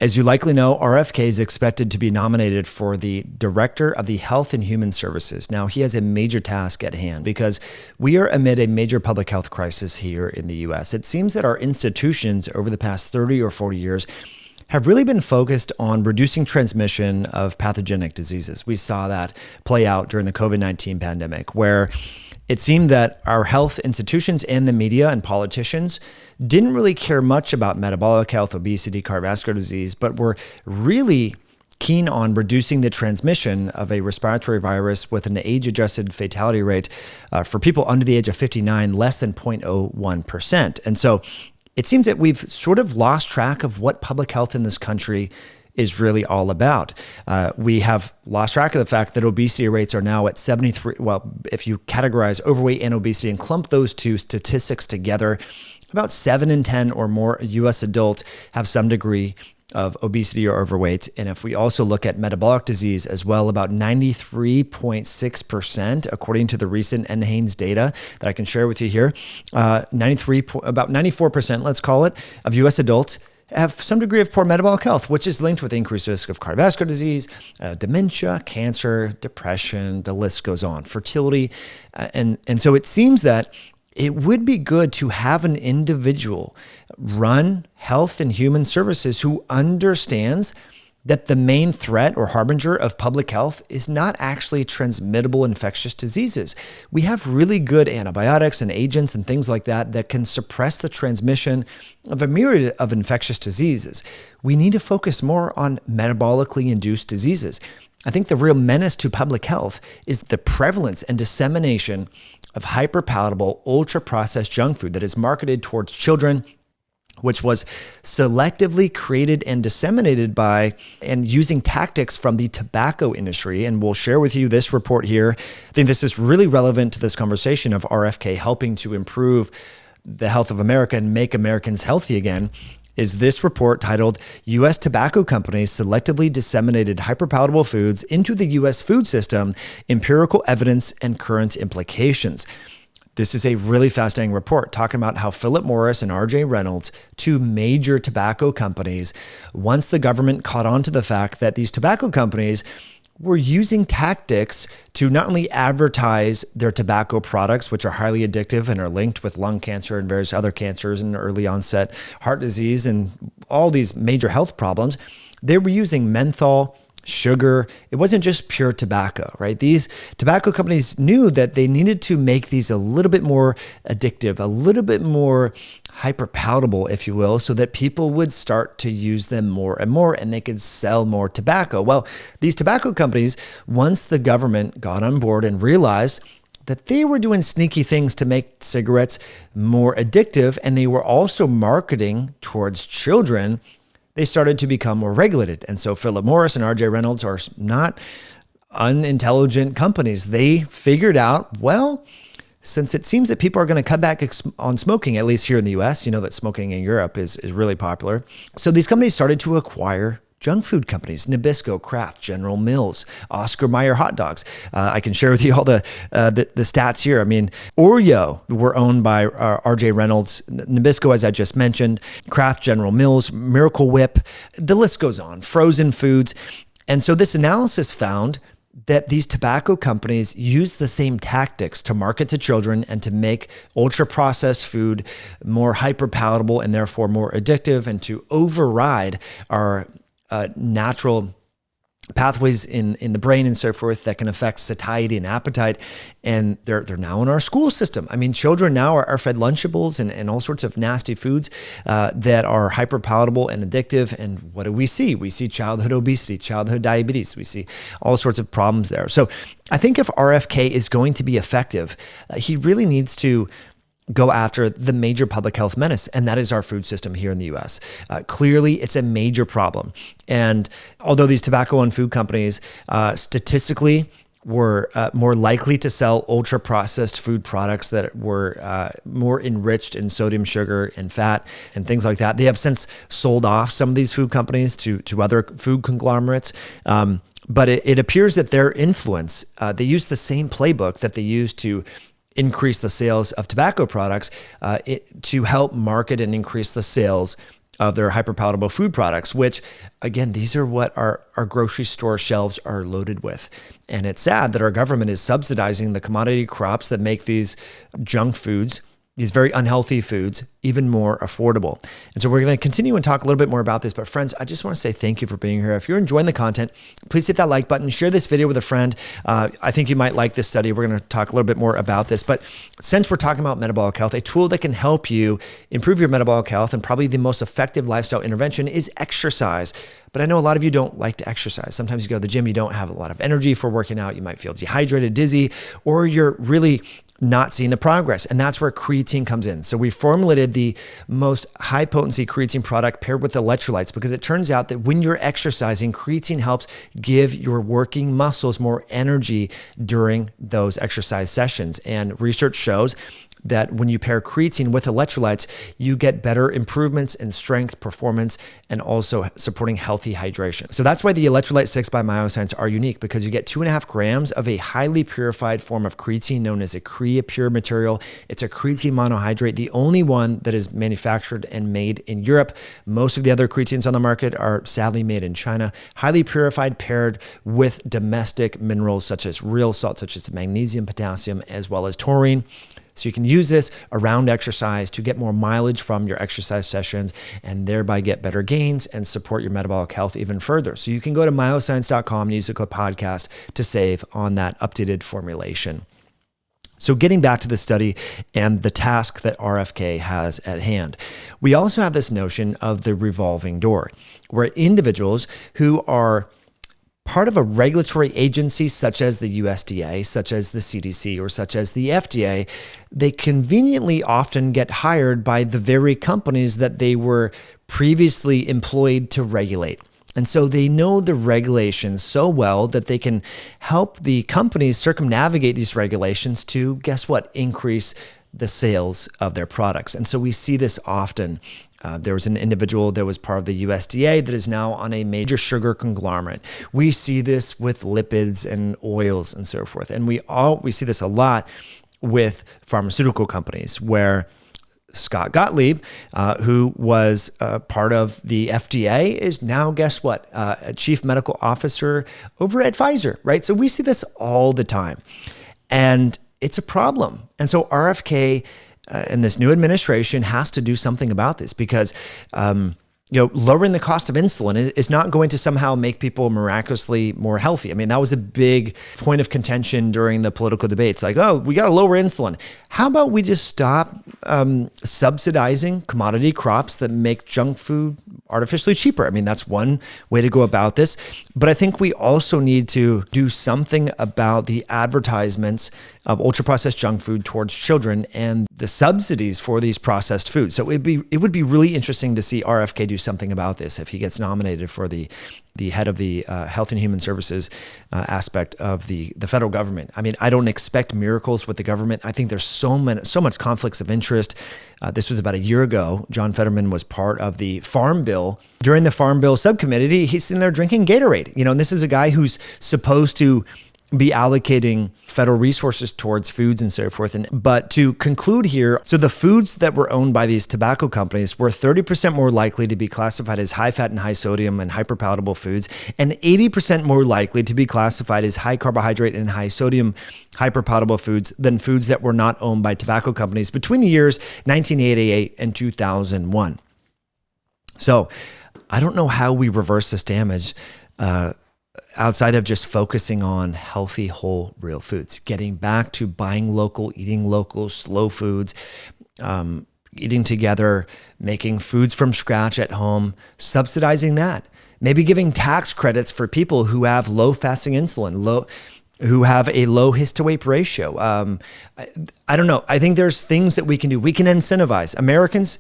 As you likely know, RFK is expected to be nominated for the Director of the Health and Human Services. Now, he has a major task at hand because we are amid a major public health crisis here in the U.S. It seems that our institutions over the past 30 or 40 years have really been focused on reducing transmission of pathogenic diseases. We saw that play out during the COVID-19 pandemic, where it seemed that our health institutions and the media and politicians didn't really care much about metabolic health, obesity, cardiovascular disease, but were really keen on reducing the transmission of a respiratory virus with an age-adjusted fatality rate for people under the age of 59, less than 0.01%. And so it seems that we've sort of lost track of what public health in this country is really all about. We have lost track of the fact that obesity rates are now at 73. Well, if you categorize overweight and obesity and clump those two statistics together, about 7 in 10 or more U.S. adults have some degree of obesity or overweight. And if we also look at metabolic disease as well, about 93.6%, according to the recent NHANES data that I can share with you here, about 94%, let's call it, of U.S. adults have some degree of poor metabolic health, which is linked with increased risk of cardiovascular disease, dementia, cancer, depression, the list goes on, fertility. And so it seems that it would be good to have an individual run health and human services who understands that the main threat or harbinger of public health is not actually transmittable infectious diseases. We have really good antibiotics and agents and things like that that can suppress the transmission of a myriad of infectious diseases. We need to focus more on metabolically induced diseases. I think the real menace to public health is the prevalence and dissemination of hyperpalatable, ultra-processed junk food that is marketed towards children, which was selectively created and disseminated by and using tactics from the tobacco industry. And we'll share with you this report here. I think this is really relevant to this conversation of RFK helping to improve the health of America and make Americans healthy again. Is this report titled U.S. Tobacco Companies Selectively Disseminated Hyperpalatable Foods into the U.S. Food System, Empirical Evidence and Current Implications. This is a really fascinating report talking about how Philip Morris and R.J. Reynolds, two major tobacco companies, once the government caught on to the fact that these tobacco companies were using tactics to not only advertise their tobacco products, which are highly addictive and are linked with lung cancer and various other cancers and early onset heart disease and all these major health problems, they were using menthol, sugar. It wasn't just pure tobacco, right? These tobacco companies knew that they needed to make these a little bit more addictive, a little bit more hyperpalatable, if you will, so that people would start to use them more and more and they could sell more tobacco. Well, these tobacco companies, once the government got on board and realized that they were doing sneaky things to make cigarettes more addictive, and they were also marketing towards children, they started to become more regulated. And so Philip Morris and R.J. Reynolds are not unintelligent companies. They figured out, well, since it seems that people are going to cut back on smoking, at least here in the U.S., you know that smoking in Europe is really popular. So these companies started to acquire junk food companies, Nabisco, Kraft, General Mills, Oscar Mayer hot dogs. I can share with you all the stats here. I mean, Oreo were owned by R.J. Reynolds, Nabisco, as I just mentioned, Kraft, General Mills, Miracle Whip. The list goes on, frozen foods. And so this analysis found that these tobacco companies use the same tactics to market to children and to make ultra-processed food more hyperpalatable and therefore more addictive, and to override our natural pathways in the brain and so forth that can affect satiety and appetite. And they're now in our school system. I mean, children now are fed Lunchables and all sorts of nasty foods that are hyperpalatable and addictive. And what do? We see childhood obesity, childhood diabetes. We see all sorts of problems there. So I think if RFK is going to be effective, he really needs to go after the major public health menace, and that is our food system here in the U.S. Clearly, it's a major problem. And although these tobacco and food companies statistically were more likely to sell ultra-processed food products that were more enriched in sodium, sugar, and fat, and things like that, they have since sold off some of these food companies to other food conglomerates. But it appears that their influence, they use the same playbook that they use to increase the sales of tobacco products to help market and increase the sales of their hyperpalatable food products, which again, these are what our grocery store shelves are loaded with. And it's sad that our government is subsidizing the commodity crops that make these junk foods, these very unhealthy foods, even more affordable. And so we're going to continue and talk a little bit more about this. But friends, I just want to say thank you for being here. If you're enjoying the content, please hit that like button, share this video with a friend. I think you might like this study. We're going to talk a little bit more about this. But since we're talking about metabolic health, a tool that can help you improve your metabolic health and probably the most effective lifestyle intervention is exercise. But I know a lot of you don't like to exercise. Sometimes you go to the gym, you don't have a lot of energy for working out. You might feel dehydrated, dizzy, or you're really not seeing the progress. And that's where creatine comes in. So we formulated the most high potency creatine product paired with electrolytes, because it turns out that when you're exercising, creatine helps give your working muscles more energy during those exercise sessions. And research shows that when you pair creatine with electrolytes, you get better improvements in strength, performance, and also supporting healthy hydration. So that's why the Electrolyte 6 by Myoscience are unique, because you get 2.5 grams of a highly purified form of creatine known as a CreaPure material. It's a creatine monohydrate, the only one that is manufactured and made in Europe. Most of the other creatines on the market are sadly made in China. Highly purified, paired with domestic minerals such as real salt, such as magnesium, potassium, as well as taurine. So you can use this around exercise to get more mileage from your exercise sessions and thereby get better gains and support your metabolic health even further. So you can go to myoscience.com and use the code podcast to save on that updated formulation. So getting back to the study and the task that RFK has at hand, we also have this notion of the revolving door, where individuals who are part of a regulatory agency such as the USDA, such as the CDC, or such as the FDA, they conveniently often get hired by the very companies that they were previously employed to regulate. And so they know the regulations so well that they can help the companies circumnavigate these regulations to, guess what, increase the sales of their products. And so we see this often. There was an individual that was part of the USDA that is now on a major sugar conglomerate. We see this with lipids and oils and so forth. And we see this a lot with pharmaceutical companies, where Scott Gottlieb, who was part of the FDA, is now, guess what, a chief medical officer over at Pfizer, right? So we see this all the time. And it's a problem. And so RFK and this new administration has to do something about this, because lowering the cost of insulin is not going to somehow make people miraculously more healthy. I mean, that was a big point of contention during the political debates. Like, oh, we got to lower insulin. How about we just stop subsidizing commodity crops that make junk food artificially cheaper? I mean, that's one way to go about this. But I think we also need to do something about the advertisements of ultra-processed junk food towards children and the subsidies for these processed foods. So it would be really interesting to see RFK do something about this if he gets nominated for the head of the Health and Human Services aspect of the federal government. I mean, I don't expect miracles with the government. I think there's so much conflicts of interest. This was about a year ago. John Fetterman was part of the Farm Bill. During the Farm Bill subcommittee, he's sitting there drinking Gatorade. And this is a guy who's supposed to be allocating federal resources towards foods and so forth. But to conclude here, so the foods that were owned by these tobacco companies were 30% more likely to be classified as high fat and high sodium and hyperpalatable foods, and 80% more likely to be classified as high carbohydrate and high sodium hyperpalatable foods than foods that were not owned by tobacco companies between the years 1988 and 2001. So I don't know how we reverse this damage outside of just focusing on healthy, whole, real foods, getting back to buying local, eating local, slow foods, eating together, making foods from scratch at home, subsidizing that, maybe giving tax credits for people who have low fasting insulin, who have a low hist-to-weight ratio. I don't know. I think there's things that we can do. We can incentivize. Americans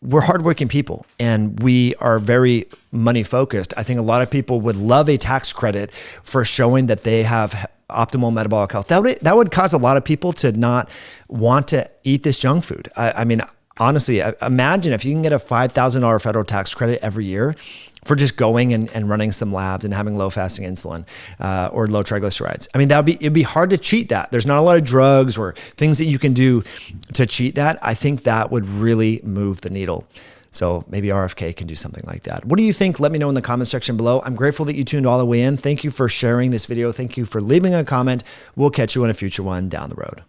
we're hardworking people, and we are very money focused. I think a lot of people would love a tax credit for showing that they have optimal metabolic health. That would cause a lot of people to not want to eat this junk food. I mean, honestly, imagine if you can get a $5,000 federal tax credit every year for just going and running some labs and having low fasting insulin or low triglycerides. I mean, it'd be hard to cheat that. There's not a lot of drugs or things that you can do to cheat that. I think that would really move the needle. So maybe RFK can do something like that. What do you think? Let me know in the comment section below. I'm grateful that you tuned all the way in. Thank you for sharing this video. Thank you for leaving a comment. We'll catch you in a future one down the road.